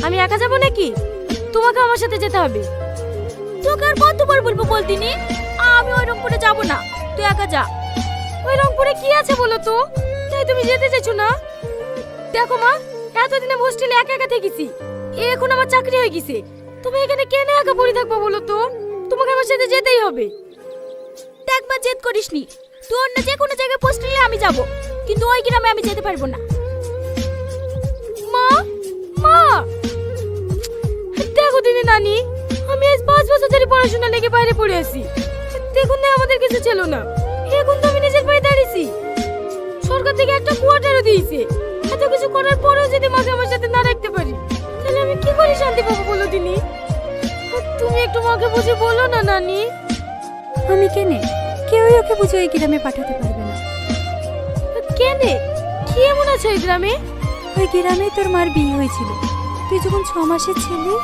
আমি একা যাবো নাকি? তোমাকে আমার সাথে যেতে হবে। তোকে আর কতবার বলবো বলতিনি আমি ওই রংপুরে যাবো না, তুই একা যা। ওই রংপুরে কি আছে বলো তো, তাই তুমি যেতে চাইছো না? দেখো মা, এতদিন আমি হোস্টেলে একা একা থেকেছি, এখন আমার চাকরি হয়ে গেছে। তুমি এখানে কেন একা পড়ে থাকবো বলো তো? তোমাকে আমার সাথে যেতেই হবে। একবার জেদ করিসনি, তুই অন্য যে কোনো জায়গায় পোস্ট নিলে আমি যাব, কিন্তু ওই গ্রামে আমি যেতে পারবো না। মা, মা, দেখো দিদি নানি, আমি আজ 5 বছর ধরে পড়াশোনা লেগে বাইরে পড়ে আছি। দেখুন না আমাদের কিছু ছিল না, এখন তো আমি নিজের পায়ে দাঁড়িয়েছি। সরকার থেকে একটা কোয়ার্টারও দিয়েছে। এত কিছু করার পরেও যদি মাকে আমার সাথে না রাখতে পারি, তাহলে আমি কি করে শান্তি পাবো বলো দিনি? তুমি একটু মাকে বুঝে বলো না নানি। আমি কেনে? কেউই ওকে বুঝে ওই গ্রামে পাঠাতে পারবে না। কেনে? কি এমন আছে ওই গ্রামে? ওই গ্রামে তোর মার বিয়ে হয়েছিল, তুই যখন 6 মাসের ছেলে